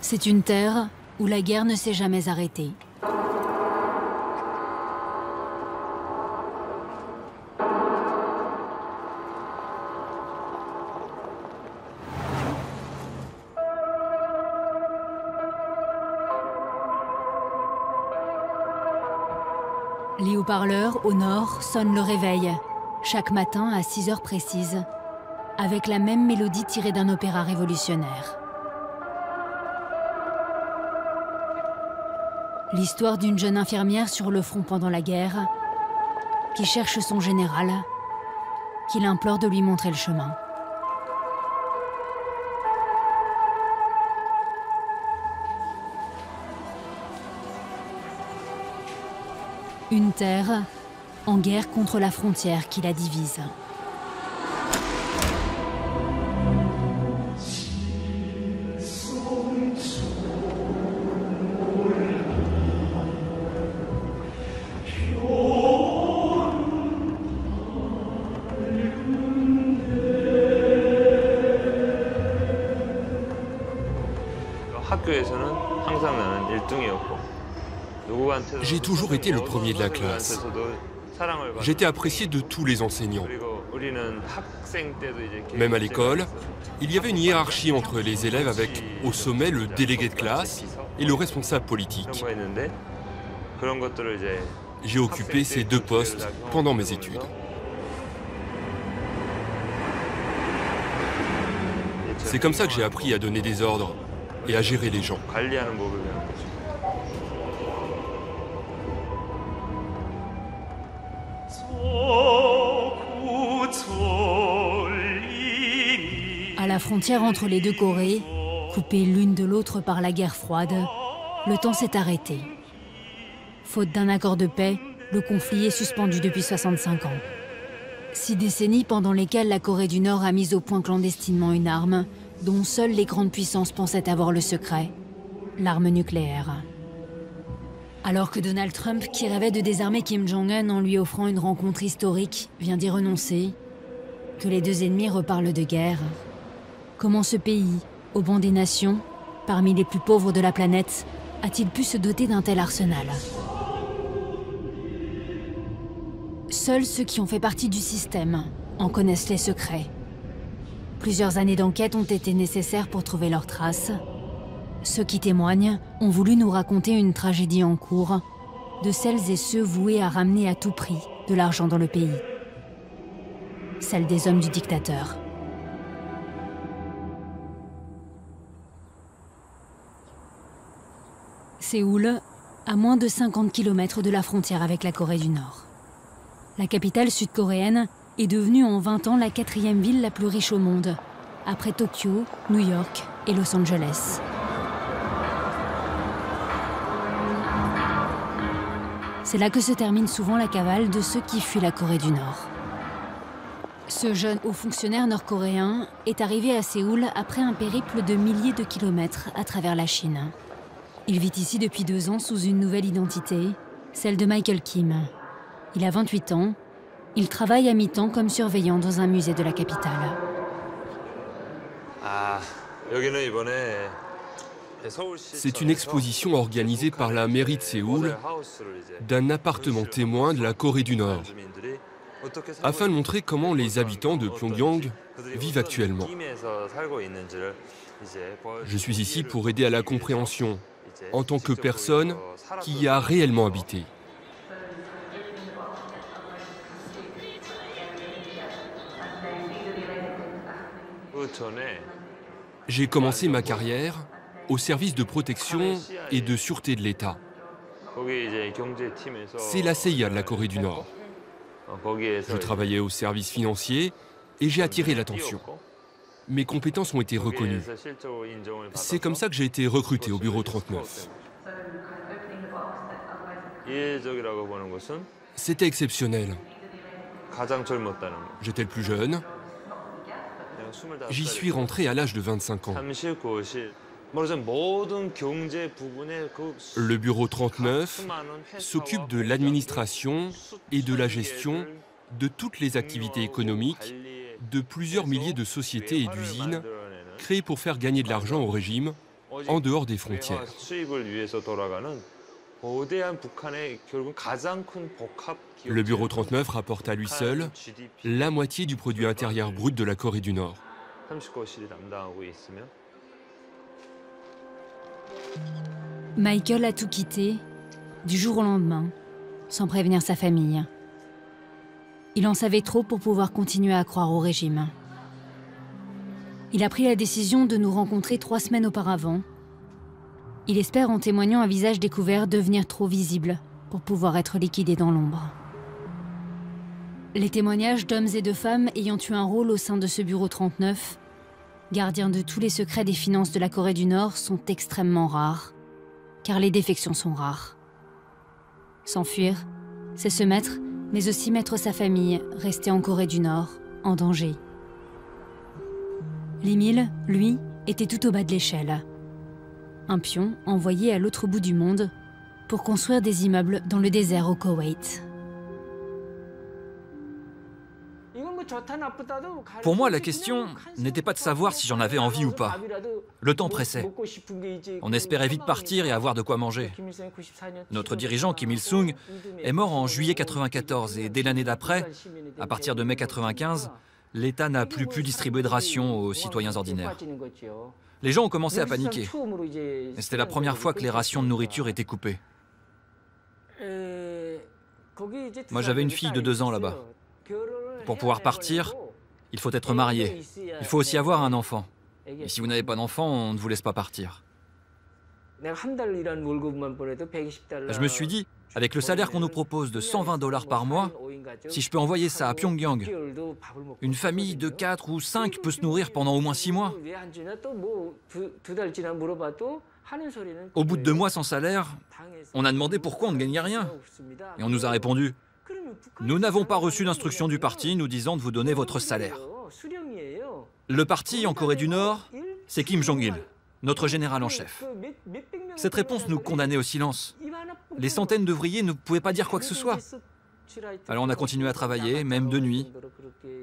C'est une terre où la guerre ne s'est jamais arrêtée. Les haut-parleurs, au nord, sonnent le réveil, chaque matin à 6 heures précises, avec la même mélodie tirée d'un opéra révolutionnaire. L'histoire d'une jeune infirmière sur le front pendant la guerre, qui cherche son général, qui l'implore de lui montrer le chemin. Une terre en guerre contre la frontière qui la divise. J'ai toujours été le premier de la classe. J'étais apprécié de tous les enseignants. Même à l'école, il y avait une hiérarchie entre les élèves avec, au sommet, le délégué de classe et le responsable politique. J'ai occupé ces deux postes pendant mes études. C'est comme ça que j'ai appris à donner des ordres et à gérer les gens. À la frontière entre les deux Corées, coupées l'une de l'autre par la guerre froide, le temps s'est arrêté. Faute d'un accord de paix, le conflit est suspendu depuis 65 ans. 6 décennies pendant lesquelles la Corée du Nord a mis au point clandestinement une arme dont seules les grandes puissances pensaient avoir le secret, l'arme nucléaire. Alors que Donald Trump, qui rêvait de désarmer Kim Jong-un en lui offrant une rencontre historique, vient d'y renoncer, que les deux ennemis reparlent de guerre, comment ce pays, au banc des nations, parmi les plus pauvres de la planète, a-t-il pu se doter d'un tel arsenal? Seuls ceux qui ont fait partie du système en connaissent les secrets. Plusieurs années d'enquête ont été nécessaires pour trouver leurs traces. Ceux qui témoignent ont voulu nous raconter une tragédie en cours de celles et ceux voués à ramener à tout prix de l'argent dans le pays. Celle des hommes du dictateur. Séoul, à moins de 50 km de la frontière avec la Corée du Nord. La capitale sud-coréenne est devenue en 20 ans la 4e ville la plus riche au monde, après Tokyo, New York et Los Angeles. C'est là que se termine souvent la cavale de ceux qui fuient la Corée du Nord. Ce jeune haut fonctionnaire nord-coréen est arrivé à Séoul après un périple de milliers de kilomètres à travers la Chine. Il vit ici depuis 2 ans sous une nouvelle identité, celle de Michael Kim. Il a 28 ans. Il travaille à mi-temps comme surveillant dans un musée de la capitale. C'est une exposition organisée par la mairie de Séoul d'un appartement témoin de la Corée du Nord, afin de montrer comment les habitants de Pyongyang vivent actuellement. Je suis ici pour aider à la compréhension, en tant que personne qui y a réellement habité. J'ai commencé ma carrière au service de protection et de sûreté de l'État. C'est la CIA de la Corée du Nord. Je travaillais au service financier et j'ai attiré l'attention. Mes compétences ont été reconnues. C'est comme ça que j'ai été recruté au bureau 39. C'était exceptionnel. J'étais le plus jeune. J'y suis rentré à l'âge de 25 ans. Le bureau 39 s'occupe de l'administration et de la gestion de toutes les activités économiques, de plusieurs milliers de sociétés et d'usines créées pour faire gagner de l'argent au régime en dehors des frontières. Le Bureau 39 rapporte à lui seul la moitié du produit intérieur brut de la Corée du Nord. Michael a tout quitté, du jour au lendemain, sans prévenir sa famille. Il en savait trop pour pouvoir continuer à croire au régime. Il a pris la décision de nous rencontrer 3 semaines auparavant. Il espère, en témoignant un visage découvert, devenir trop visible pour pouvoir être liquidé dans l'ombre. Les témoignages d'hommes et de femmes ayant eu un rôle au sein de ce bureau 39, gardien de tous les secrets des finances de la Corée du Nord, sont extrêmement rares, car les défections sont rares. S'enfuir, c'est se mettre, mais aussi mettre sa famille, restée en Corée du Nord, en danger. Lee-mil, lui, était tout au bas de l'échelle. Un pion envoyé à l'autre bout du monde pour construire des immeubles dans le désert au Koweït. Pour moi, la question n'était pas de savoir si j'en avais envie ou pas. Le temps pressait. On espérait vite partir et avoir de quoi manger. Notre dirigeant, Kim Il-sung, est mort en juillet 1994 et dès l'année d'après, à partir de mai 1995, l'État n'a plus pu distribuer de rations aux citoyens ordinaires. Les gens ont commencé à paniquer. Et c'était la première fois que les rations de nourriture étaient coupées. Moi, j'avais une fille de 2 ans là-bas. Pour pouvoir partir, il faut être marié. Il faut aussi avoir un enfant. Et si vous n'avez pas d'enfant, on ne vous laisse pas partir. Je me suis dit, avec le salaire qu'on nous propose de 120 $ par mois, si je peux envoyer ça à Pyongyang, une famille de 4 ou 5 peut se nourrir pendant au moins 6 mois. Au bout de 2 mois sans salaire, on a demandé pourquoi on ne gagnait rien. Et on nous a répondu, nous n'avons pas reçu d'instruction du parti nous disant de vous donner votre salaire. Le parti en Corée du Nord, c'est Kim Jong-il, notre général en chef. Cette réponse nous condamnait au silence. Les centaines d'ouvriers ne pouvaient pas dire quoi que ce soit. Alors on a continué à travailler, même de nuit,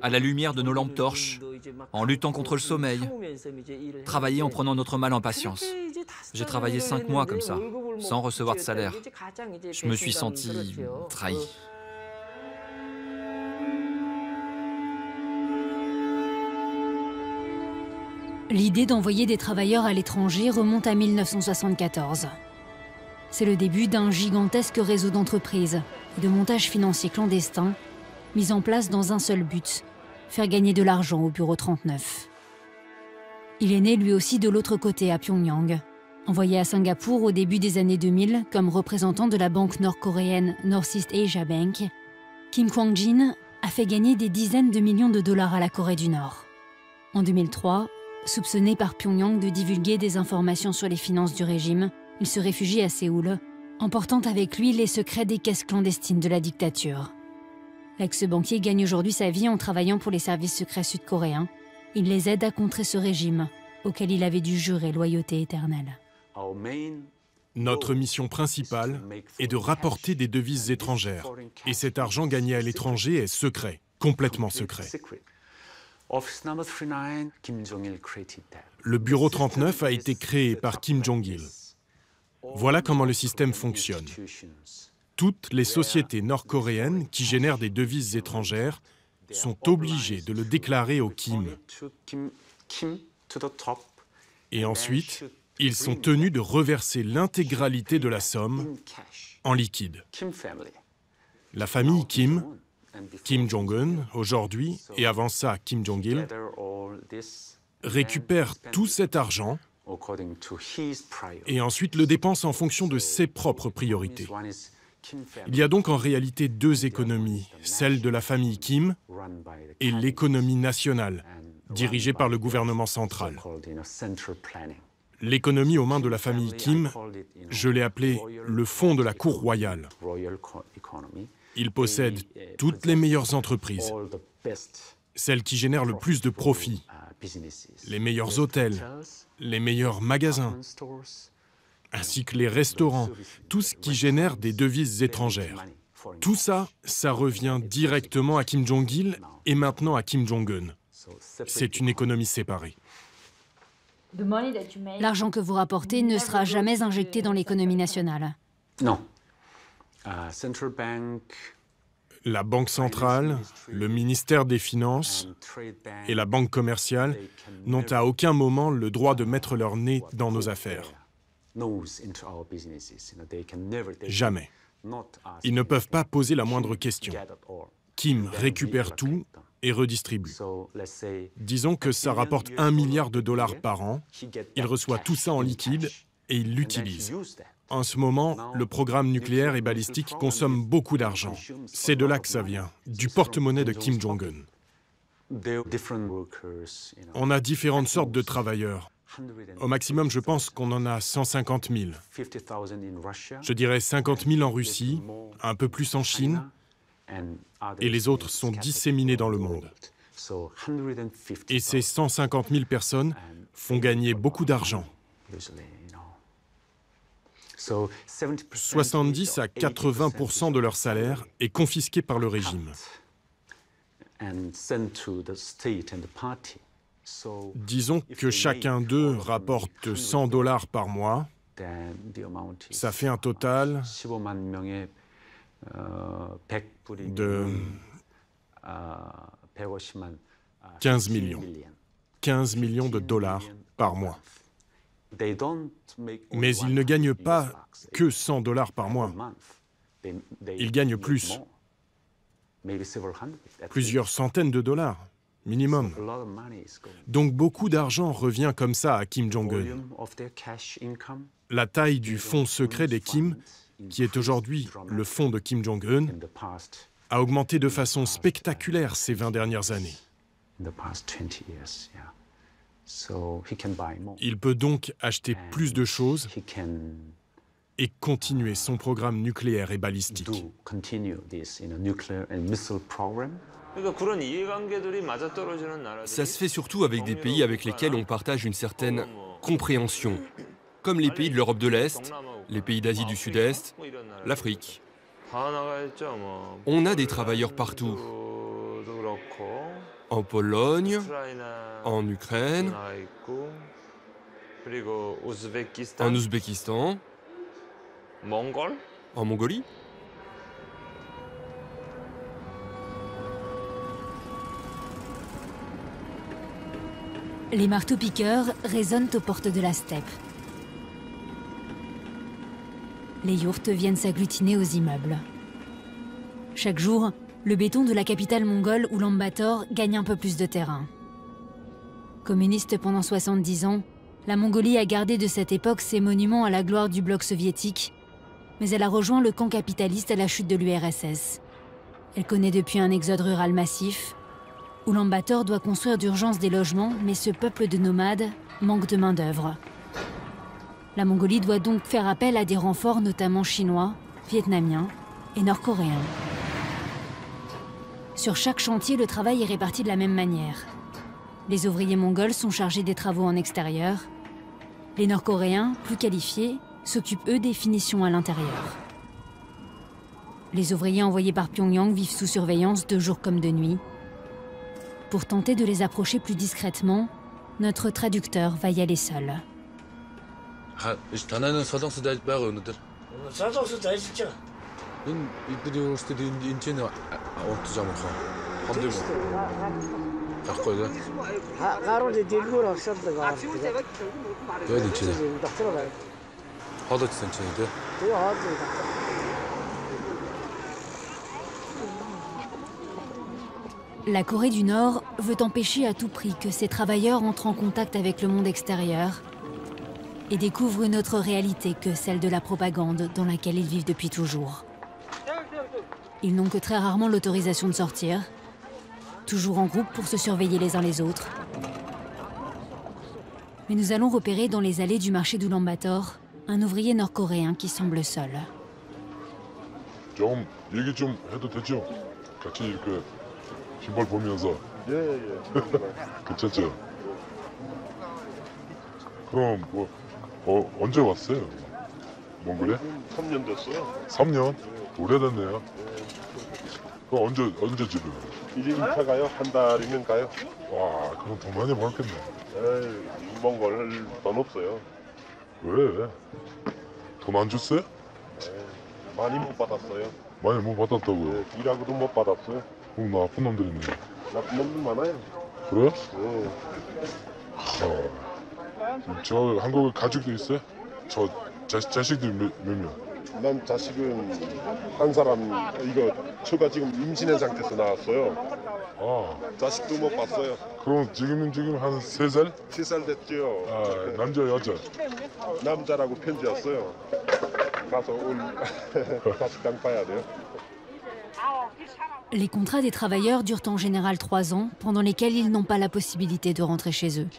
à la lumière de nos lampes torches, en luttant contre le sommeil, travailler en prenant notre mal en patience. J'ai travaillé 5 mois comme ça, sans recevoir de salaire. Je me suis senti trahi. L'idée d'envoyer des travailleurs à l'étranger remonte à 1974. C'est le début d'un gigantesque réseau d'entreprises et de montages financiers clandestins mis en place dans un seul but, faire gagner de l'argent au Bureau 39. Il est né lui aussi de l'autre côté, à Pyongyang. Envoyé à Singapour au début des années 2000 comme représentant de la banque nord-coréenne Northeast Asia Bank, Kim Kwang-jin a fait gagner des dizaines de millions de dollars à la Corée du Nord. En 2003, soupçonné par Pyongyang de divulguer des informations sur les finances du régime, il se réfugie à Séoul, emportant avec lui les secrets des caisses clandestines de la dictature. L'ex-banquier gagne aujourd'hui sa vie en travaillant pour les services secrets sud-coréens. Il les aide à contrer ce régime, auquel il avait dû jurer loyauté éternelle. Notre mission principale est de rapporter des devises étrangères. Et cet argent gagné à l'étranger est secret, complètement secret. Le Bureau 39 a été créé par Kim Jong-il. Voilà comment le système fonctionne. Toutes les sociétés nord-coréennes qui génèrent des devises étrangères sont obligées de le déclarer au Kim. Et ensuite, ils sont tenus de reverser l'intégralité de la somme en liquide. La famille Kim, Kim Jong-un aujourd'hui, et avant ça Kim Jong-il, récupère tout cet argent et ensuite le dépense en fonction de ses propres priorités. Il y a donc en réalité 2 économies, celle de la famille Kim et l'économie nationale, dirigée par le gouvernement central. L'économie aux mains de la famille Kim, je l'ai appelée le fonds de la cour royale. Il possède toutes les meilleures entreprises, celles qui génèrent le plus de profits, les meilleurs hôtels, les meilleurs magasins, ainsi que les restaurants, tout ce qui génère des devises étrangères. Tout ça, ça revient directement à Kim Jong-il et maintenant à Kim Jong-un. C'est une économie séparée. L'argent que vous rapportez ne sera jamais injecté dans l'économie nationale. Non. La Banque centrale, le ministère des Finances et la Banque commerciale n'ont à aucun moment le droit de mettre leur nez dans nos affaires. Jamais. Ils ne peuvent pas poser la moindre question. Kim récupère tout et redistribue. Disons que ça rapporte $1 milliard par an. Il reçoit tout ça en liquide et il l'utilise. En ce moment, le programme nucléaire et balistique consomme beaucoup d'argent. C'est de là que ça vient, du porte-monnaie de Kim Jong-un. On a différentes sortes de travailleurs. Au maximum, je pense qu'on en a 150 000. Je dirais 50 000 en Russie, un peu plus en Chine, et les autres sont disséminés dans le monde. Et ces 150 000 personnes font gagner beaucoup d'argent. 70 à 80% de leur salaire est confisqué par le régime. Disons que chacun d'eux rapporte $100 par mois. Ça fait un total de 15 millions. 15 millions de dollars par mois. Mais ils ne gagnent pas que $100 par mois. Ils gagnent plus. Plusieurs centaines de dollars, minimum. Donc beaucoup d'argent revient comme ça à Kim Jong-un. La taille du fonds secret des Kim, qui est aujourd'hui le fonds de Kim Jong-un, a augmenté de façon spectaculaire ces 20 dernières années. Il peut donc acheter plus de choses et continuer son programme nucléaire et balistique. Ça se fait surtout avec des pays avec lesquels on partage une certaine compréhension, comme les pays de l'Europe de l'Est, les pays d'Asie du Sud-Est, l'Afrique. On a des travailleurs partout. En Pologne, en Ukraine, en Ouzbékistan, en Mongolie. Les marteaux-piqueurs résonnent aux portes de la steppe. Les yourtes viennent s'agglutiner aux immeubles. Chaque jour, le béton de la capitale mongole, Oulan-Bator, gagne un peu plus de terrain. Communiste pendant 70 ans, la Mongolie a gardé de cette époque ses monuments à la gloire du bloc soviétique, mais elle a rejoint le camp capitaliste à la chute de l'URSS. Elle connaît depuis un exode rural massif. Oulan-Bator doit construire d'urgence des logements, mais ce peuple de nomades manque de main-d'œuvre. La Mongolie doit donc faire appel à des renforts notamment chinois, vietnamiens et nord-coréens. Sur chaque chantier, le travail est réparti de la même manière. Les ouvriers mongols sont chargés des travaux en extérieur. Les Nord-Coréens, plus qualifiés, s'occupent eux des finitions à l'intérieur. Les ouvriers envoyés par Pyongyang vivent sous surveillance de jour comme de nuit. Pour tenter de les approcher plus discrètement, notre traducteur va y aller seul. La Corée du Nord veut empêcher à tout prix que ces travailleurs entrent en contact avec le monde extérieur et découvrent une autre réalité que celle de la propagande dans laquelle ils vivent depuis toujours. Ils n'ont que très rarement l'autorisation de sortir, toujours en groupe pour se surveiller les uns les autres. Mais nous allons repérer dans les allées du marché d'Oulan-Bator un ouvrier nord-coréen qui semble seul. 좀 얘기 좀 해도 되죠? 같이 이렇게 신발 보면서. 예. 괜찮죠? 그럼 뭐 언제 왔어요? 몽골에? 3년 됐어요. 3년? 오래됐네요. 언제 집에? 1인차 가요? 한 달이면 가요? 와, 그럼 돈 많이 벌겠네. 에이, 몽골 돈 없어요. 왜? 돈 안 줬어요? 많이 못 받았어요. 많이 못 받았다고요. 일하고도 못 받았어요. 그럼 나쁜 놈들이네. 나쁜 놈들 많아요. 그래? 네. 저 한국에 가족도 있어요? 저 자식들 몇 명? 난 자식은 한 사람 이거 처가 지금 임신한 상태에서 나왔어요. 아, 자식도 못 봤어요. 그럼 지금 한 3살? 3살 됐죠. 아, 남자 여자? 남자라고 편지 왔어요. 가서 자식당 봐야 돼요. Les contrats des travailleurs durent en général 3 ans, pendant lesquels ils n'ont pas la possibilité de rentrer chez eux.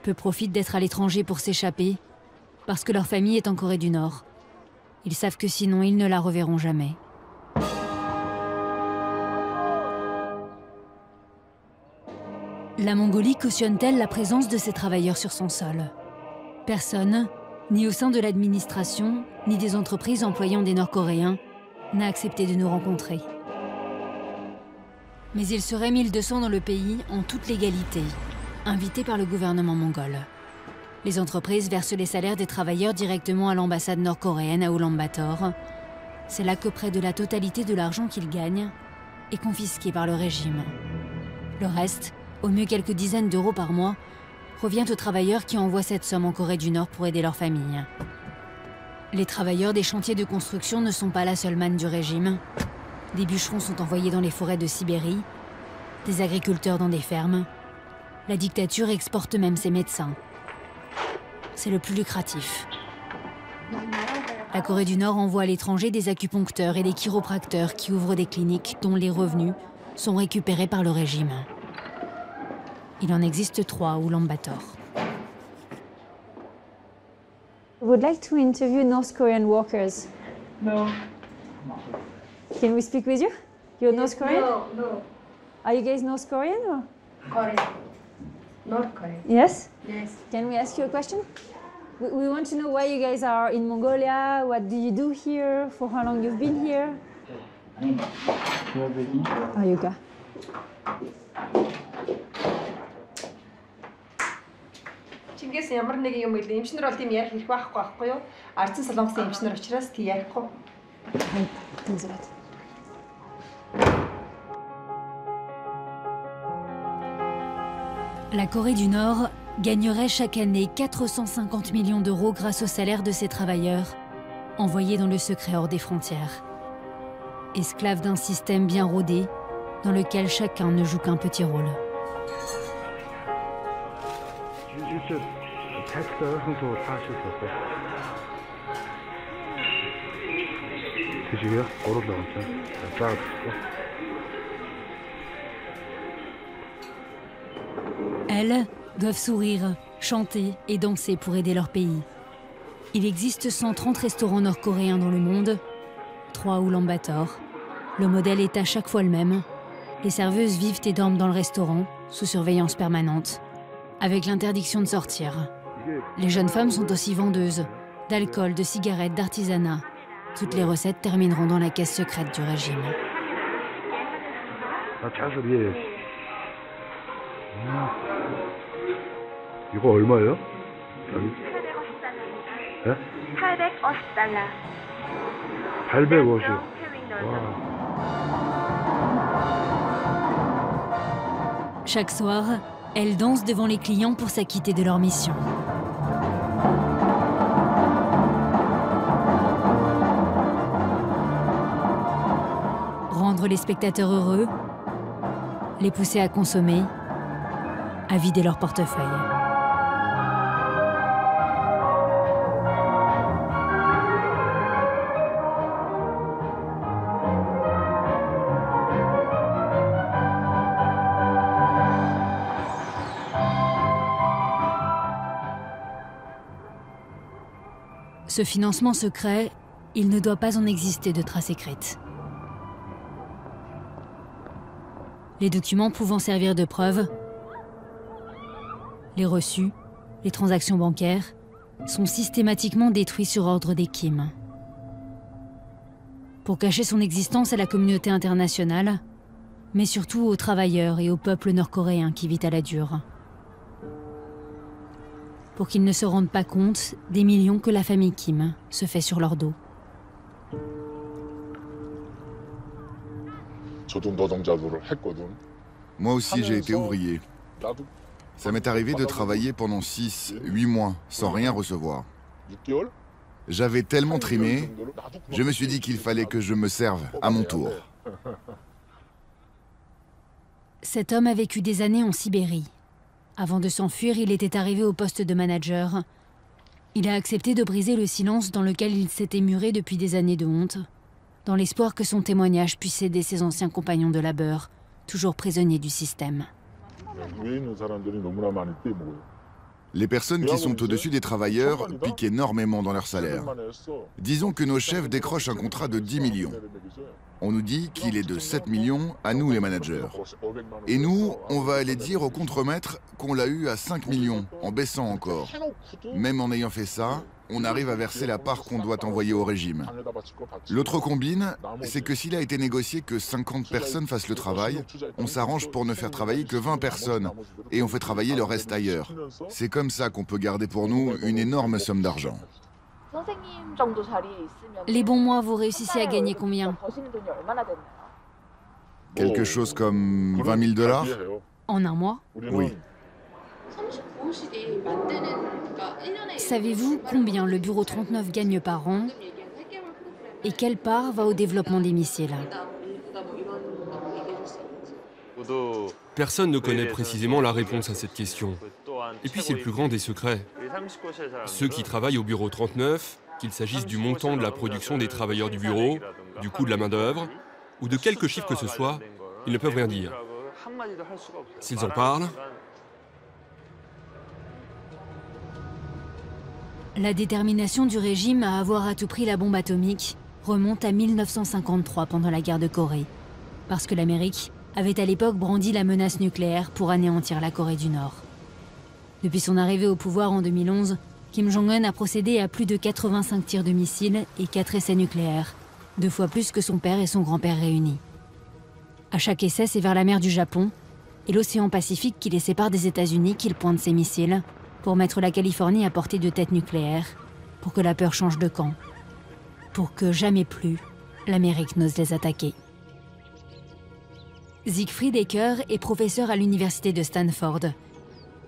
Peu profitent d'être à l'étranger pour s'échapper, parce que leur famille est en Corée du Nord. Ils savent que sinon ils ne la reverront jamais. La Mongolie cautionne-t-elle la présence de ces travailleurs sur son sol? Personne, ni au sein de l'administration, ni des entreprises employant des Nord-Coréens, n'a accepté de nous rencontrer. Mais il serait 1200 dans le pays en toute légalité, invités par le gouvernement mongol. Les entreprises versent les salaires des travailleurs directement à l'ambassade nord-coréenne à Ulaanbaatar. C'est là que près de la totalité de l'argent qu'ils gagnent est confisqué par le régime. Le reste, au mieux quelques dizaines d'euros par mois, revient aux travailleurs qui envoient cette somme en Corée du Nord pour aider leur famille. Les travailleurs des chantiers de construction ne sont pas la seule manne du régime. Des bûcherons sont envoyés dans les forêts de Sibérie, des agriculteurs dans des fermes. La dictature exporte même ses médecins. C'est le plus lucratif. La Corée du Nord envoie à l'étranger des acupuncteurs et des chiropracteurs qui ouvrent des cliniques dont les revenus sont récupérés par le régime. Il en existe 3 à Ulaanbaatar. I would like to interview North Korean workers. No. Can we speak with you? You're North Korean? No. Are you guys North Korean or? Korean. North Korean. Yes? Yes. Can we ask you a question? We want to know why you guys are in Mongolia, what do you do here, for how long you've been here? Ayuka. Чингээс ямар нэг юм ил эмчнэр бол тийм ярих хэрэг байхгүй юу? Ардсан солонгосын эмчнэр учраас тийм ярихгүй. La Corée du Nord gagnerait chaque année 450 millions d'euros grâce au salaire de ses travailleurs, envoyés dans le secret hors des frontières. Esclaves d'un système bien rodé, dans lequel chacun ne joue qu'un petit rôle. Elles doivent sourire, chanter et danser pour aider leur pays. Il existe 130 restaurants nord-coréens dans le monde, 3 à Ulaanbaatar. Le modèle est à chaque fois le même. Les serveuses vivent et dorment dans le restaurant, sous surveillance permanente, avec l'interdiction de sortir. Les jeunes femmes sont aussi vendeuses, d'alcool, de cigarettes, d'artisanat. Toutes les recettes termineront dans la caisse secrète du régime. 이거 얼마예요? 850달러. 850. Chaque soir, elles dansent devant les clients pour s'acquitter de leur mission. Rendre les spectateurs heureux, les pousser à consommer, à vider leur portefeuille. Ce financement secret, il ne doit pas en exister de traces écrites. Les documents pouvant servir de preuve, les reçus, les transactions bancaires, sont systématiquement détruits sur ordre des Kim. pour cacher son existence à la communauté internationale, mais surtout aux travailleurs et au peuple nord-coréen qui vit à la dure. Pour qu'ils ne se rendent pas compte des millions que la famille Kim se fait sur leur dos. Moi aussi, j'ai été ouvrier. Ça m'est arrivé de travailler pendant 6-8 mois sans rien recevoir. J'avais tellement trimé, je me suis dit qu'il fallait que je me serve à mon tour. Cet homme a vécu des années en Sibérie. Avant de s'enfuir, il était arrivé au poste de manager. Il a accepté de briser le silence dans lequel il s'était muré depuis des années de honte, dans l'espoir que son témoignage puisse aider ses anciens compagnons de labeur, toujours prisonniers du système. Les personnes qui sont au-dessus des travailleurs piquent énormément dans leur salaire. Disons que nos chefs décrochent un contrat de 10 millions. On nous dit qu'il est de 7 millions à nous les managers. Et nous, on va aller dire au contremaître qu'on l'a eu à 5 millions, en baissant encore. Même en ayant fait ça, on arrive à verser la part qu'on doit envoyer au régime. L'autre combine, c'est que s'il a été négocié que 50 personnes fassent le travail, on s'arrange pour ne faire travailler que 20 personnes et on fait travailler le reste ailleurs. C'est comme ça qu'on peut garder pour nous une énorme somme d'argent. Les bons mois, vous réussissez à gagner combien? Quelque chose comme 20 000 $? En un mois? Oui. Savez-vous combien le bureau 39 gagne par an et quelle part va au développement des missiles? Personne ne connaît précisément la réponse à cette question. Et puis c'est le plus grand des secrets. Ceux qui travaillent au bureau 39, qu'il s'agisse du montant de la production des travailleurs du bureau, du coût de la main-d'œuvre, ou de quelque chiffre que ce soit, ils ne peuvent rien dire. S'ils en parlent... La détermination du régime à avoir à tout prix la bombe atomique remonte à 1953 pendant la guerre de Corée, parce que l'Amérique avait à l'époque brandi la menace nucléaire pour anéantir la Corée du Nord. Depuis son arrivée au pouvoir en 2011, Kim Jong-un a procédé à plus de 85 tirs de missiles et 4 essais nucléaires, 2 fois plus que son père et son grand-père réunis. À chaque essai, c'est vers la mer du Japon et l'océan Pacifique qui les sépare des États-Unis qu'il pointe ses missiles pour mettre la Californie à portée de tête nucléaire, pour que la peur change de camp, pour que jamais plus l'Amérique n'ose les attaquer. Siegfried Ecker est professeur à l'université de Stanford.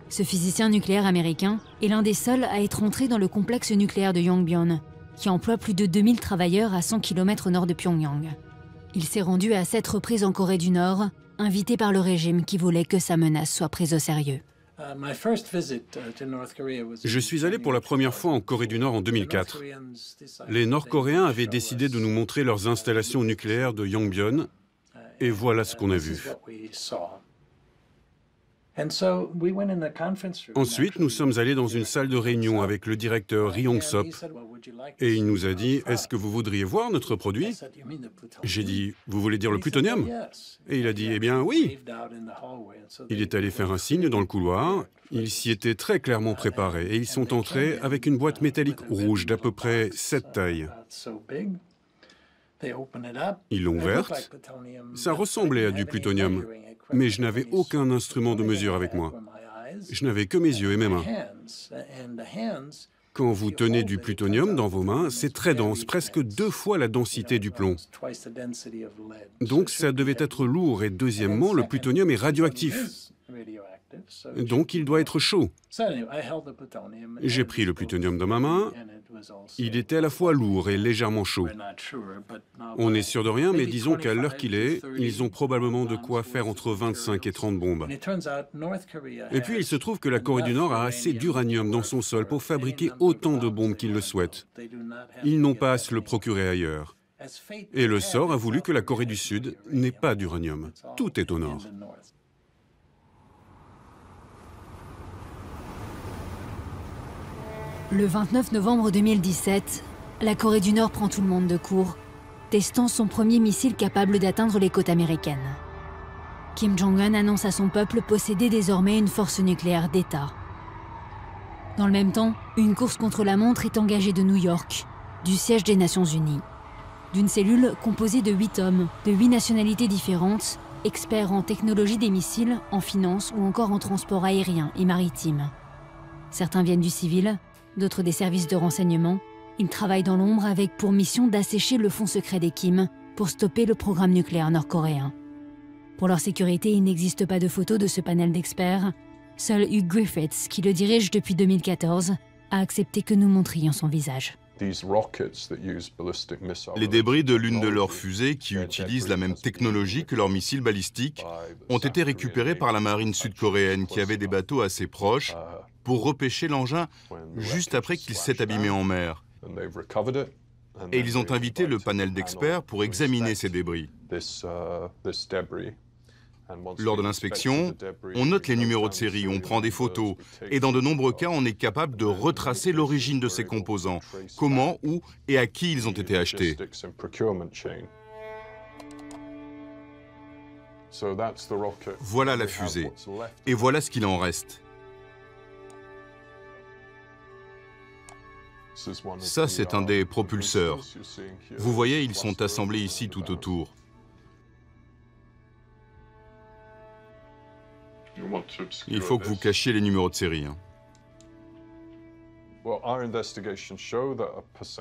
Ce physicien nucléaire américain est l'un des seuls à être entré dans le complexe nucléaire de Yongbyon, qui emploie plus de 2000 travailleurs à 100 km au nord de Pyongyang. Il s'est rendu à 7 reprises en Corée du Nord, invité par le régime qui voulait que sa menace soit prise au sérieux. Je suis allé pour la première fois en Corée du Nord en 2004. Les Nord-Coréens avaient décidé de nous montrer leurs installations nucléaires de Yongbyon, et voilà ce qu'on a vu. Ensuite, nous sommes allés dans une salle de réunion avec le directeur Ri Yong-sop, et il nous a dit « Est-ce que vous voudriez voir notre produit ?» J'ai dit « Vous voulez dire le plutonium ?» Et il a dit « Eh bien, oui !» Il est allé faire un signe dans le couloir, il s'y était très clairement préparé, et ils sont entrés avec une boîte métallique rouge d'à peu près cette taille. Ils l'ont ouverte, ça ressemblait à du plutonium, mais je n'avais aucun instrument de mesure avec moi. Je n'avais que mes yeux et mes mains. Quand vous tenez du plutonium dans vos mains, c'est très dense, presque 2 fois la densité du plomb. Donc ça devait être lourd, et deuxièmement, le plutonium est radioactif. Donc il doit être chaud. J'ai pris le plutonium dans ma main. Il était à la fois lourd et légèrement chaud. On n'est sûr de rien, mais disons qu'à l'heure qu'il est, ils ont probablement de quoi faire entre 25 et 30 bombes. Et puis il se trouve que la Corée du Nord a assez d'uranium dans son sol pour fabriquer autant de bombes qu'ils le souhaitent. Ils n'ont pas à se le procurer ailleurs. Et le sort a voulu que la Corée du Sud n'ait pas d'uranium. Tout est au nord. Le 29 novembre 2017, la Corée du Nord prend tout le monde de court, testant son premier missile capable d'atteindre les côtes américaines. Kim Jong-un annonce à son peuple posséder désormais une force nucléaire d'État. Dans le même temps, une course contre la montre est engagée de New York, du siège des Nations Unies. d'une cellule composée de 8 hommes, de 8 nationalités différentes, experts en technologie des missiles, en finance ou encore en transport aérien et maritime. Certains viennent du civil, d'autres des services de renseignement. Ils travaillent dans l'ombre avec pour mission d'assécher le fonds secret des Kim pour stopper le programme nucléaire nord-coréen. Pour leur sécurité, il n'existe pas de photo de ce panel d'experts. Seul Hugh Griffiths, qui le dirige depuis 2014, a accepté que nous montrions son visage. Les débris de l'une de leurs fusées, qui utilisent la même technologie que leurs missiles balistiques, ont été récupérés par la marine sud-coréenne qui avait des bateaux assez proches pour repêcher l'engin juste après qu'il s'est abîmé en mer. Et ils ont invité le panel d'experts pour examiner ces débris. Lors de l'inspection, on note les numéros de série, on prend des photos, et dans de nombreux cas, on est capable de retracer l'origine de ces composants, comment, où et à qui ils ont été achetés. Voilà la fusée, et voilà ce qu'il en reste. Ça, c'est un des propulseurs. Vous voyez, ils sont assemblés ici tout autour. Il faut que vous cachiez les numéros de série.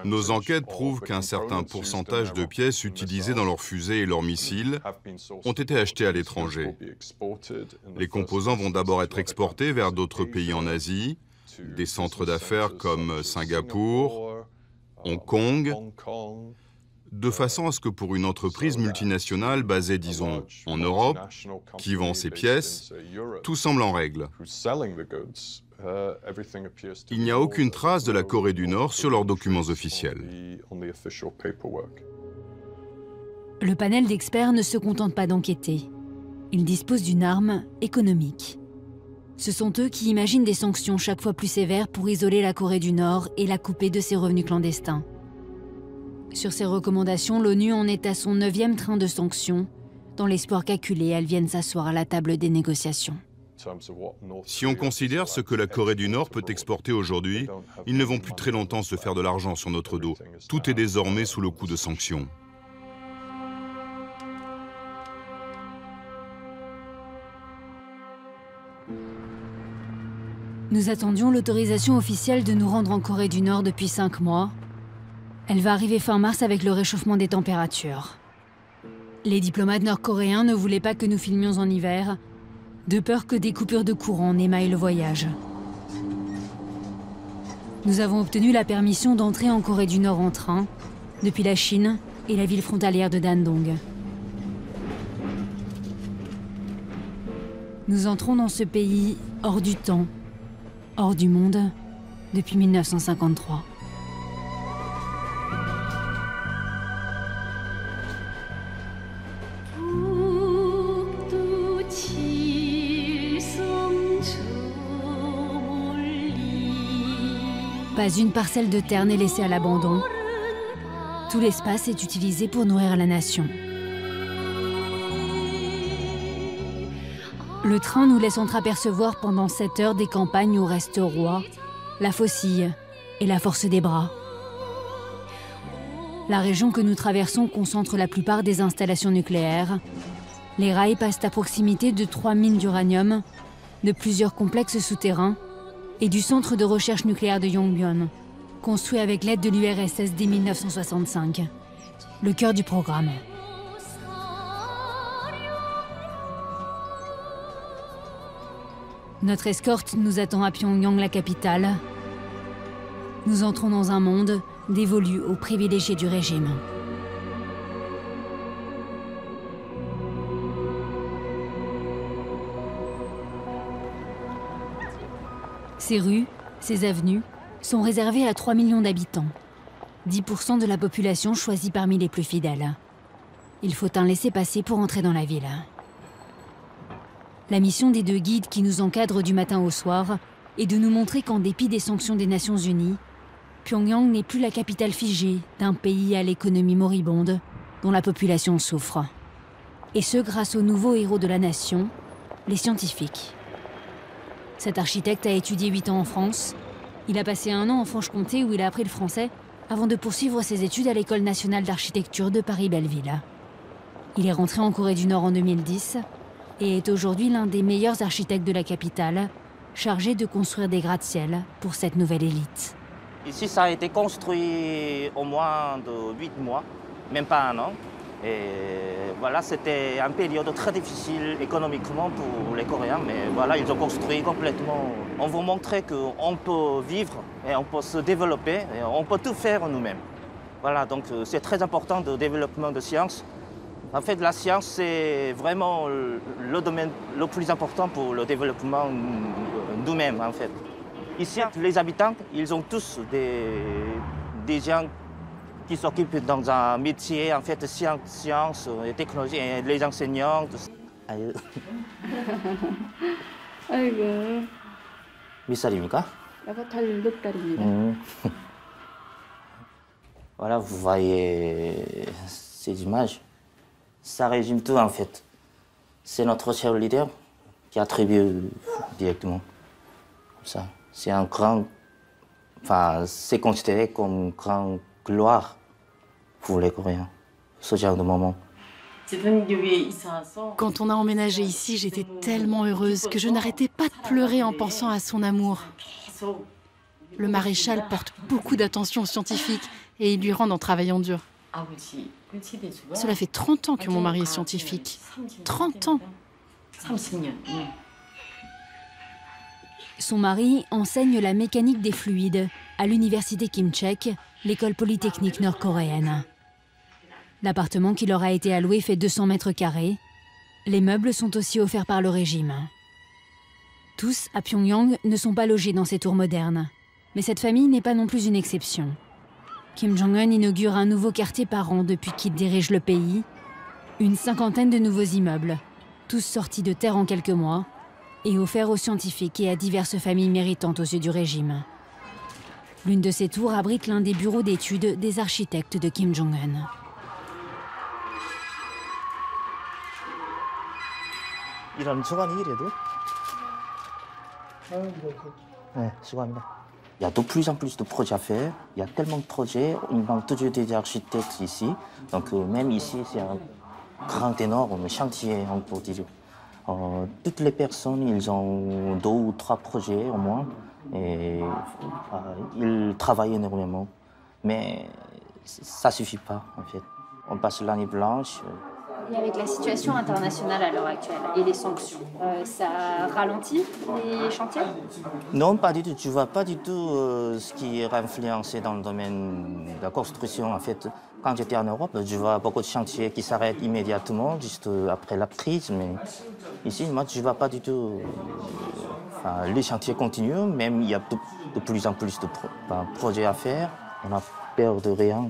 Nos enquêtes prouvent qu'un certain pourcentage de pièces utilisées dans leurs fusées et leurs missiles ont été achetées à l'étranger. Les composants vont d'abord être exportés vers d'autres pays en Asie, des centres d'affaires comme Singapour, Hong Kong, de façon à ce que pour une entreprise multinationale basée, disons, en Europe, qui vend ses pièces, tout semble en règle. Il n'y a aucune trace de la Corée du Nord sur leurs documents officiels. Le panel d'experts ne se contente pas d'enquêter. Ils disposent d'une arme économique. Ce sont eux qui imaginent des sanctions chaque fois plus sévères pour isoler la Corée du Nord et la couper de ses revenus clandestins. Sur ces recommandations, l'ONU en est à son 9e train de sanctions, dans l'espoir qu'acculées, elles viennent s'asseoir à la table des négociations. Si on considère ce que la Corée du Nord peut exporter aujourd'hui, ils ne vont plus très longtemps se faire de l'argent sur notre dos. Tout est désormais sous le coup de sanctions. Nous attendions l'autorisation officielle de nous rendre en Corée du Nord depuis 5 mois. Elle va arriver fin mars avec le réchauffement des températures. Les diplomates nord-coréens ne voulaient pas que nous filmions en hiver, de peur que des coupures de courant n'émaillent le voyage. Nous avons obtenu la permission d'entrer en Corée du Nord en train, depuis la Chine et la ville frontalière de Dandong. Nous entrons dans ce pays hors du temps, hors du monde, depuis 1953. Pas une parcelle de terre n'est laissée à l'abandon. Tout l'espace est utilisé pour nourrir la nation. Le train nous laisse entreapercevoir pendant 7 heures des campagnes où restent rois, la faucille et la force des bras. La région que nous traversons concentre la plupart des installations nucléaires. Les rails passent à proximité de 3 mines d'uranium, de plusieurs complexes souterrains et du centre de recherche nucléaire de Yongbyon, construit avec l'aide de l'URSS dès 1965, le cœur du programme. Notre escorte nous attend à Pyongyang, la capitale. Nous entrons dans un monde dévolu aux privilégiés du régime. Ces rues, ces avenues, sont réservées à 3 millions d'habitants. 10% de la population choisie parmi les plus fidèles. Il faut un laissez-passer pour entrer dans la ville. La mission des 2 guides qui nous encadrent du matin au soir est de nous montrer qu'en dépit des sanctions des Nations Unies, Pyongyang n'est plus la capitale figée d'un pays à l'économie moribonde dont la population souffre. Et ce grâce aux nouveaux héros de la nation, les scientifiques. Cet architecte a étudié 8 ans en France. Il a passé 1 an en Franche-Comté où il a appris le français avant de poursuivre ses études à l'École nationale d'architecture de Paris-Belleville. Il est rentré en Corée du Nord en 2010 et est aujourd'hui l'un des meilleurs architectes de la capitale, chargé de construire des gratte-ciel pour cette nouvelle élite. Ici, ça a été construit au moins de 8 mois, même pas un an. Et voilà, c'était une période très difficile économiquement pour les Coréens, mais voilà, ils ont construit complètement. On veut montrer qu'on peut vivre et on peut se développer et on peut tout faire nous-mêmes. Voilà, donc c'est très important le développement de science. En fait, la science, c'est vraiment le domaine le plus important pour le développement nous-mêmes, en fait. Ici, les habitants, ils ont tous des gens qui s'occupent dans un métier, en fait, sciences et technologie, et les enseignants. 아이고. 몇 살입니까? 내가 달 7달입니다. Voilà, vous voyez ces images. Ça résume tout, en fait. C'est notre chef leader qui attribue directement. Comme ça. C'est un grand... Enfin, c'est considéré comme une grande gloire pour les Coréens, ce genre de moment. Quand on a emménagé ici, j'étais tellement heureuse que je n'arrêtais pas de pleurer en pensant à son amour. Le maréchal porte beaucoup d'attention aux scientifiques et ils lui rendent en travaillant dur. Cela fait 30 ans que mon mari est scientifique. 30 ans! Son mari enseigne la mécanique des fluides à l'université Kim-Cheok, l'école polytechnique nord-coréenne. L'appartement qui leur a été alloué fait 200 mètres carrés. Les meubles sont aussi offerts par le régime. Tous, à Pyongyang, ne sont pas logés dans ces tours modernes. Mais cette famille n'est pas non plus une exception. Kim Jong-un inaugure un nouveau quartier par an depuis qu'il dirige le pays. Une 50aine de nouveaux immeubles, tous sortis de terre en quelques mois, et offerts aux scientifiques et à diverses familles méritantes aux yeux du régime. L'une de ces tours abrite l'un des bureaux d'études des architectes de Kim Jong-un. 이런 소감이 이래도? 네, 수고합니다. Il y a de plus en plus de projets à faire. Il y a tellement de projets. Il manque toujours des architectes ici. Donc même ici, c'est un grand, énorme chantier, on peut dire. Toutes les personnes, ils ont 2 ou 3 projets au moins. Et ils travaillent énormément. Mais ça ne suffit pas, en fait. On passe l'année blanche. Et avec la situation internationale à l'heure actuelle et les sanctions, ça ralentit les chantiers? Non, pas du tout. Tu vois pas du tout ce qui est influencé dans le domaine de la construction. En fait, quand j'étais en Europe, je vois beaucoup de chantiers qui s'arrêtent immédiatement, juste après la crise. Mais ici, moi, je vois pas du tout. Enfin, les chantiers continuent, même il y a de plus en plus de projets à faire. On a peur de rien.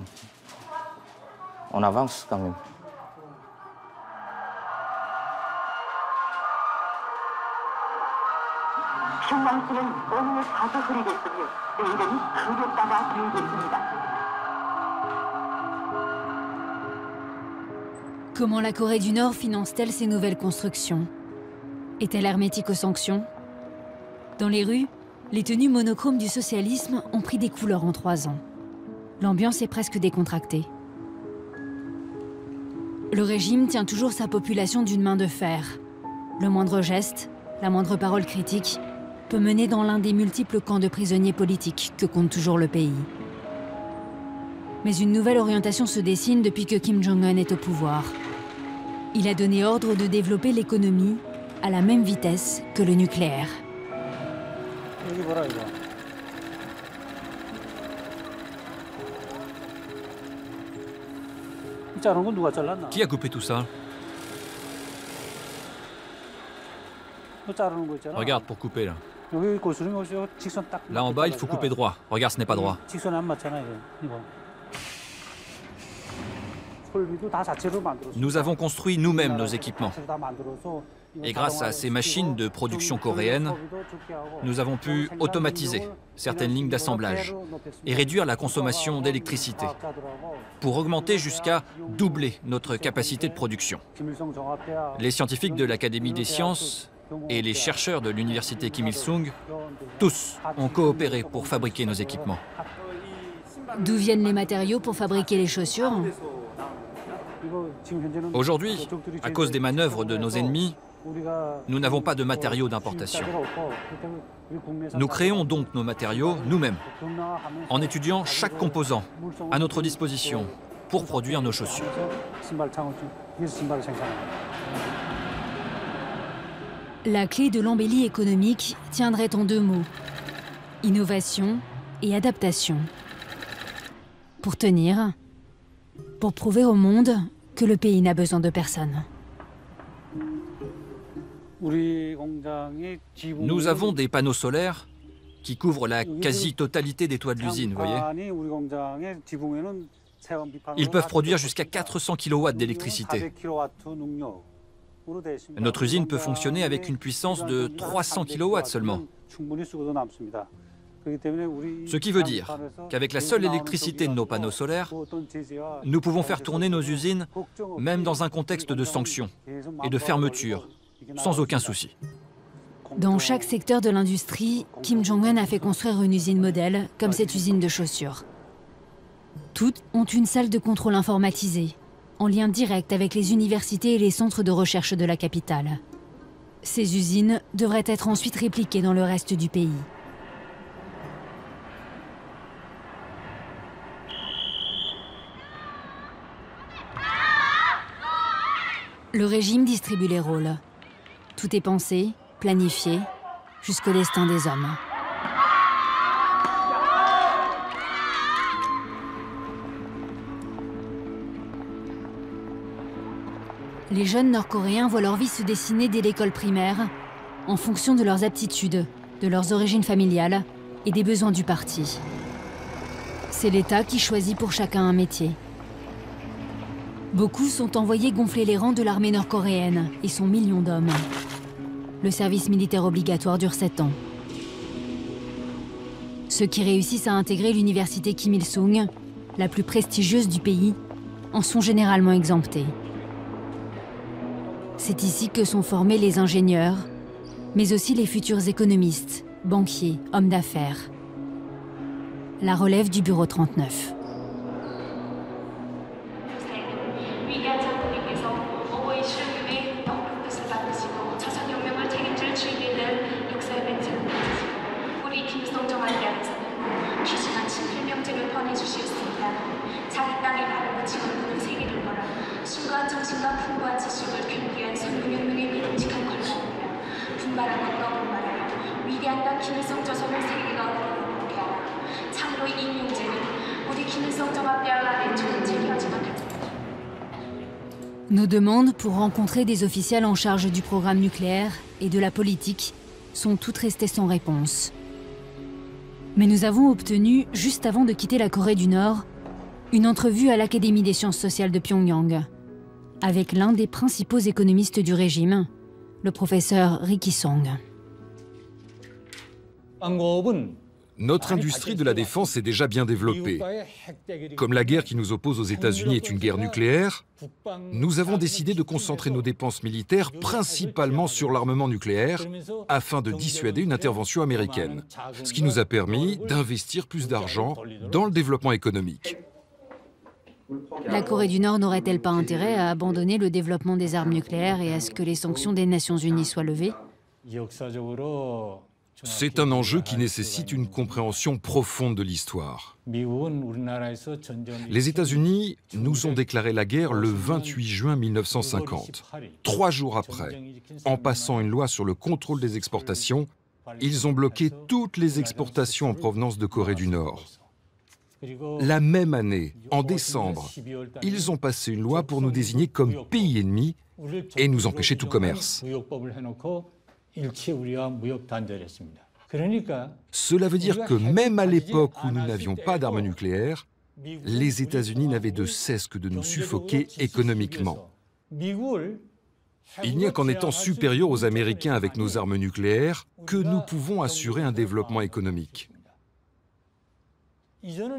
On avance quand même. Comment la Corée du Nord finance-t-elle ces nouvelles constructions? Est-elle hermétique aux sanctions? Dans les rues, les tenues monochromes du socialisme ont pris des couleurs en 3 ans. L'ambiance est presque décontractée. Le régime tient toujours sa population d'une main de fer. Le moindre geste, la moindre parole critique peut mener dans l'un des multiples camps de prisonniers politiques que compte toujours le pays. Mais une nouvelle orientation se dessine depuis que Kim Jong-un est au pouvoir. Il a donné ordre de développer l'économie à la même vitesse que le nucléaire. Qui a coupé tout ça? Regarde pour couper là. Là en bas, il faut couper droit. Regarde, ce n'est pas droit. Nous avons construit nous-mêmes nos équipements. Et grâce à ces machines de production coréennes, nous avons pu automatiser certaines lignes d'assemblage et réduire la consommation d'électricité pour augmenter jusqu'à doubler notre capacité de production. Les scientifiques de l'Académie des sciences et les chercheurs de l'université Kim Il-sung, tous ont coopéré pour fabriquer nos équipements. D'où viennent les matériaux pour fabriquer les chaussures? Aujourd'hui, à cause des manœuvres de nos ennemis, nous n'avons pas de matériaux d'importation. Nous créons donc nos matériaux nous-mêmes, en étudiant chaque composant à notre disposition pour produire nos chaussures. La clé de l'embellie économique tiendrait en deux mots: innovation et adaptation. Pour tenir, pour prouver au monde que le pays n'a besoin de personne. Nous avons des panneaux solaires qui couvrent la quasi-totalité des toits de l'usine, vous voyez. Ils peuvent produire jusqu'à 400 kW d'électricité. Notre usine peut fonctionner avec une puissance de 300 kW seulement. Ce qui veut dire qu'avec la seule électricité de nos panneaux solaires, nous pouvons faire tourner nos usines même dans un contexte de sanctions et de fermeture, sans aucun souci. Dans chaque secteur de l'industrie, Kim Jong-un a fait construire une usine modèle, comme cette usine de chaussures. Toutes ont une salle de contrôle informatisée, en lien direct avec les universités et les centres de recherche de la capitale. Ces usines devraient être ensuite répliquées dans le reste du pays. Le régime distribue les rôles. Tout est pensé, planifié, jusqu'au destin des hommes. Les jeunes Nord-Coréens voient leur vie se dessiner dès l'école primaire, en fonction de leurs aptitudes, de leurs origines familiales et des besoins du parti. C'est l'État qui choisit pour chacun un métier. Beaucoup sont envoyés gonfler les rangs de l'armée nord-coréenne et son million d'hommes. Le service militaire obligatoire dure 7 ans. Ceux qui réussissent à intégrer l'université Kim Il-sung, la plus prestigieuse du pays, en sont généralement exemptés. C'est ici que sont formés les ingénieurs, mais aussi les futurs économistes, banquiers, hommes d'affaires. La relève du bureau 39. Nos demandes pour rencontrer des officiels en charge du programme nucléaire et de la politique sont toutes restées sans réponse. Mais nous avons obtenu, juste avant de quitter la Corée du Nord, une entrevue à l'Académie des sciences sociales de Pyongyang, avec l'un des principaux économistes du régime, le professeur Ri Ki-song. Notre industrie de la défense est déjà bien développée. Comme la guerre qui nous oppose aux États-Unis est une guerre nucléaire, nous avons décidé de concentrer nos dépenses militaires principalement sur l'armement nucléaire afin de dissuader une intervention américaine, ce qui nous a permis d'investir plus d'argent dans le développement économique. La Corée du Nord n'aurait-elle pas intérêt à abandonner le développement des armes nucléaires et à ce que les sanctions des Nations Unies soient levées? C'est un enjeu qui nécessite une compréhension profonde de l'histoire. Les États-Unis nous ont déclaré la guerre le 28 juin 1950. 3 jours après, en passant une loi sur le contrôle des exportations, ils ont bloqué toutes les exportations en provenance de Corée du Nord. La même année, en décembre, ils ont passé une loi pour nous désigner comme pays ennemi et nous empêcher tout commerce. Cela veut dire que même à l'époque où nous n'avions pas d'armes nucléaires, les États-Unis n'avaient de cesse que de nous suffoquer économiquement. Il n'y a qu'en étant supérieurs aux Américains avec nos armes nucléaires que nous pouvons assurer un développement économique.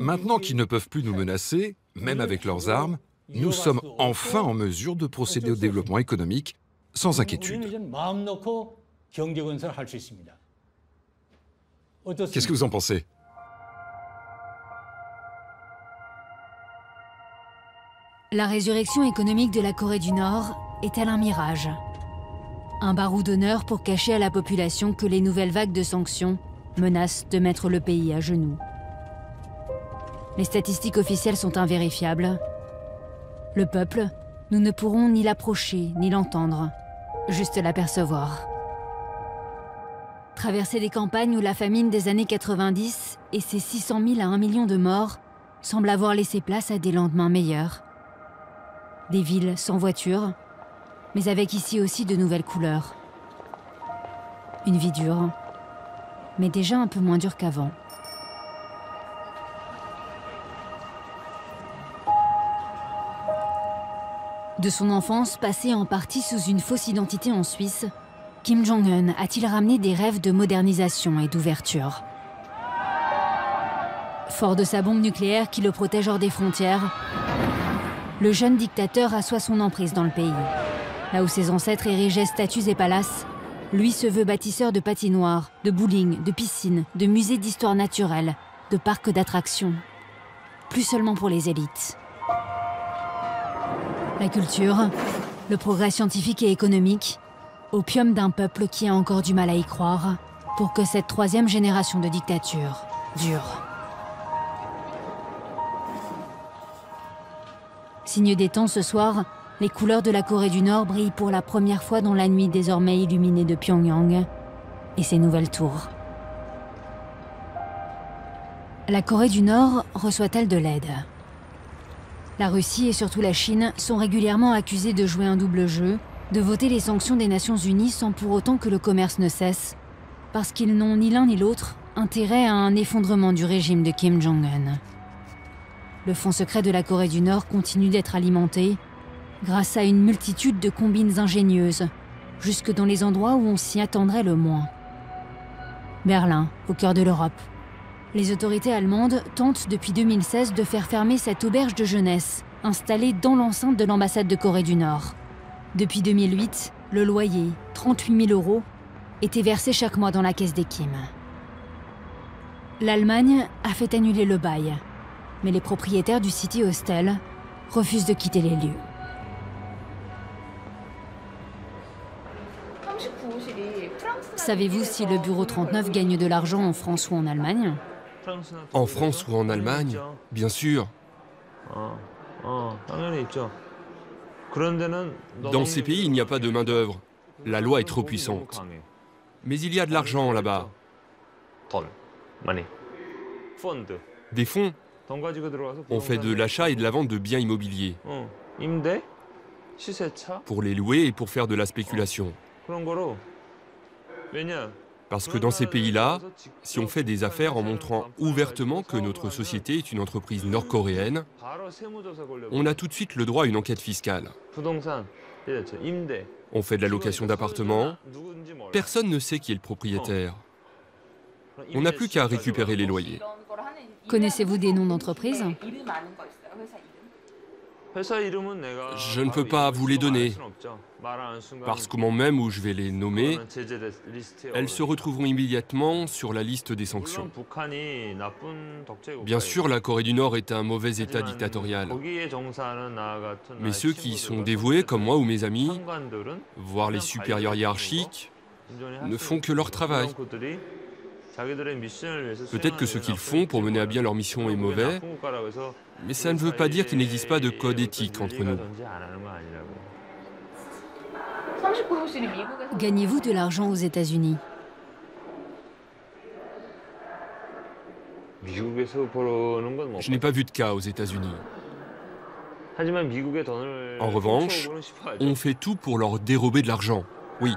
Maintenant qu'ils ne peuvent plus nous menacer, même avec leurs armes, nous sommes enfin en mesure de procéder au développement économique sans inquiétude. Qu'est-ce que vous en pensez? La résurrection économique de la Corée du Nord est-elle un mirage? Un barreau d'honneur pour cacher à la population que les nouvelles vagues de sanctions menacent de mettre le pays à genoux. Les statistiques officielles sont invérifiables. Le peuple, nous ne pourrons ni l'approcher ni l'entendre, juste l'apercevoir. Traverser des campagnes où la famine des années 90 et ses 600 000 à 1 million de morts semblent avoir laissé place à des lendemains meilleurs. Des villes sans voiture, mais avec ici aussi de nouvelles couleurs. Une vie dure, mais déjà un peu moins dure qu'avant. De son enfance passée en partie sous une fausse identité en Suisse, Kim Jong-un a-t-il ramené des rêves de modernisation et d'ouverture? Fort de sa bombe nucléaire qui le protège hors des frontières, le jeune dictateur assoit son emprise dans le pays. Là où ses ancêtres érigeaient statues et palaces, lui se veut bâtisseur de patinoires, de bowling, de piscines, de musées d'histoire naturelle, de parcs d'attractions. Plus seulement pour les élites. La culture, le progrès scientifique et économique, opium d'un peuple qui a encore du mal à y croire, pour que cette troisième génération de dictature dure. Signe des temps ce soir, les couleurs de la Corée du Nord brillent pour la première fois dans la nuit désormais illuminée de Pyongyang et ses nouvelles tours. La Corée du Nord reçoit-elle de l'aide? La Russie et surtout la Chine sont régulièrement accusées de jouer un double jeu, de voter les sanctions des Nations Unies sans pour autant que le commerce ne cesse, parce qu'ils n'ont ni l'un ni l'autre intérêt à un effondrement du régime de Kim Jong-un. Le fonds secret de la Corée du Nord continue d'être alimenté grâce à une multitude de combines ingénieuses, jusque dans les endroits où on s'y attendrait le moins. Berlin, au cœur de l'Europe. Les autorités allemandes tentent depuis 2016 de faire fermer cette auberge de jeunesse, installée dans l'enceinte de l'ambassade de Corée du Nord. Depuis 2008, le loyer, 38 000 €, était versé chaque mois dans la caisse des Kim. L'Allemagne a fait annuler le bail, mais les propriétaires du City Hostel refusent de quitter les lieux. Savez-vous si le bureau 39 gagne de l'argent en France ou en Allemagne? En France ou en Allemagne? Bien sûr. Dans ces pays, il n'y a pas de main-d'œuvre. La loi est trop puissante. Mais il y a de l'argent là-bas. Des fonds. On fait de l'achat et de la vente de biens immobiliers. Pour les louer et pour faire de la spéculation. Parce que dans ces pays-là, si on fait des affaires en montrant ouvertement que notre société est une entreprise nord-coréenne, on a tout de suite le droit à une enquête fiscale. On fait de la location d'appartements, personne ne sait qui est le propriétaire. On n'a plus qu'à récupérer les loyers. Connaissez-vous des noms d'entreprises? Je ne peux pas vous les donner, parce qu'au moment même où je vais les nommer, elles se retrouveront immédiatement sur la liste des sanctions. Bien sûr, la Corée du Nord est un mauvais État dictatorial, mais ceux qui y sont dévoués, comme moi ou mes amis, voire les supérieurs hiérarchiques, ne font que leur travail. Peut-être que ce qu'ils font pour mener à bien leur mission est mauvais, mais ça ne veut pas dire qu'il n'existe pas de code éthique entre nous. Gagnez-vous de l'argent aux États-Unis? Je n'ai pas vu de cas aux États-Unis. En revanche, on fait tout pour leur dérober de l'argent, oui.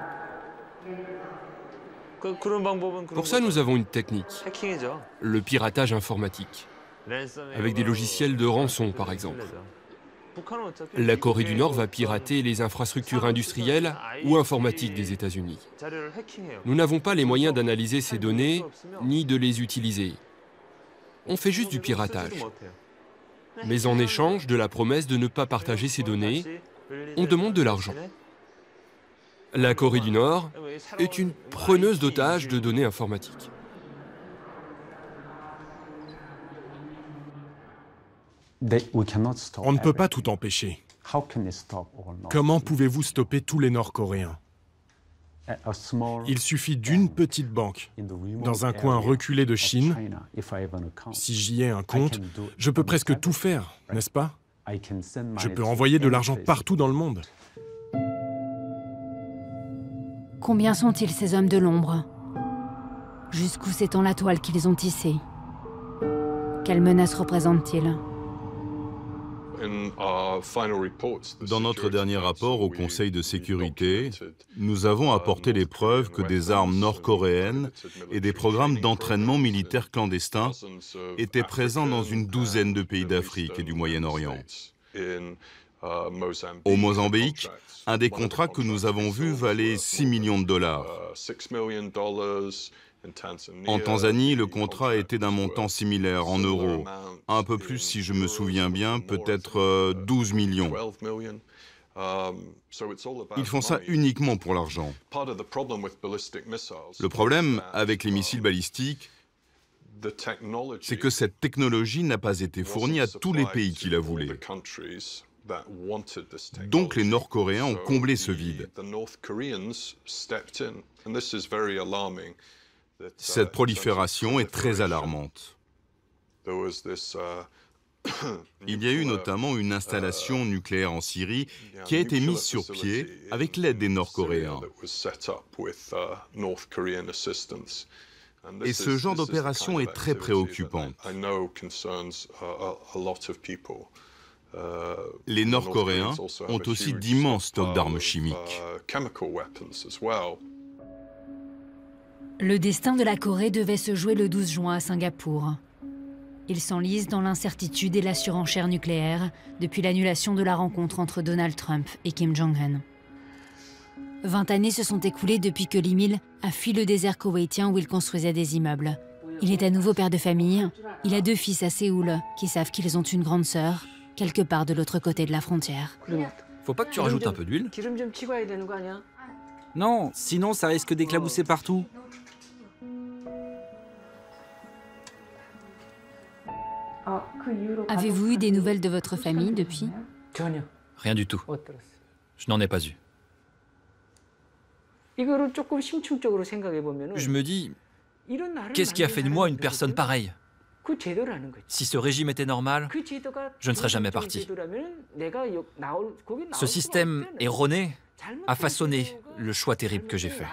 Pour ça, nous avons une technique, le piratage informatique, avec des logiciels de rançon, par exemple. La Corée du Nord va pirater les infrastructures industrielles ou informatiques des États-Unis. Nous n'avons pas les moyens d'analyser ces données, ni de les utiliser. On fait juste du piratage. Mais en échange de la promesse de ne pas partager ces données, on demande de l'argent. La Corée du Nord est une preneuse d'otages de données informatiques. On ne peut pas tout empêcher. Comment pouvez-vous stopper tous les Nord-Coréens? Il suffit d'une petite banque, dans un coin reculé de Chine. Si j'y ai un compte, je peux presque tout faire, n'est-ce pas? Je peux envoyer de l'argent partout dans le monde. Combien sont-ils ces hommes de l'ombre? Jusqu'où s'étend la toile qu'ils ont tissée? Quelle menace représentent-ils? Dans notre dernier rapport au Conseil de sécurité, nous avons apporté les preuves que des armes nord-coréennes et des programmes d'entraînement militaire clandestins étaient présents dans une douzaine de pays d'Afrique et du Moyen-Orient. Au Mozambique, un des contrats que nous avons vus valait 6 millions de dollars. En Tanzanie, le contrat était d'un montant similaire en euros. Un peu plus, si je me souviens bien, peut-être 12 millions. Ils font ça uniquement pour l'argent. Le problème avec les missiles balistiques, c'est que cette technologie n'a pas été fournie à tous les pays qui la voulaient. Donc les Nord-Coréens ont comblé ce vide. Cette prolifération est très alarmante. Il y a eu notamment une installation nucléaire en Syrie qui a été mise sur pied avec l'aide des Nord-Coréens. Et ce genre d'opération est très préoccupante. Les Nord-Coréens ont aussi d'immenses stocks d'armes chimiques. Le destin de la Corée devait se jouer le 12 juin à Singapour. Ils s'enlisent dans l'incertitude et la surenchère nucléaire depuis l'annulation de la rencontre entre Donald Trump et Kim Jong-un. 20 années se sont écoulées depuis que Lee Mil a fui le désert koweïtien où il construisait des immeubles. Il est à nouveau père de famille. Il a 2 fils à Séoul qui savent qu'ils ont une grande sœur quelque part de l'autre côté de la frontière. Faut pas que tu rajoutes un peu d'huile? Non, sinon ça risque d'éclabousser partout. Avez-vous eu des nouvelles de votre famille depuis? Rien du tout. Je n'en ai pas eu. Je me dis, qu'est-ce qui a fait de moi une personne pareille? Si ce régime était normal, je ne serais jamais parti. Ce système erroné a façonné le choix terrible que j'ai fait.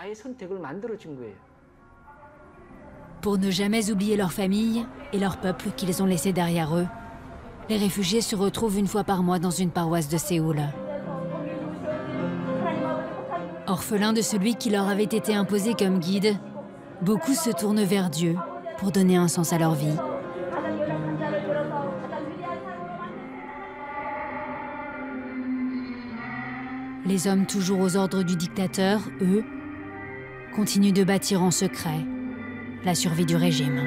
Pour ne jamais oublier leur famille et leur peuple qu'ils ont laissé derrière eux, les réfugiés se retrouvent une fois par mois dans une paroisse de Séoul. Orphelins de celui qui leur avait été imposé comme guide, beaucoup se tournent vers Dieu pour donner un sens à leur vie. Les hommes toujours aux ordres du dictateur, eux, continuent de bâtir en secret la survie du régime.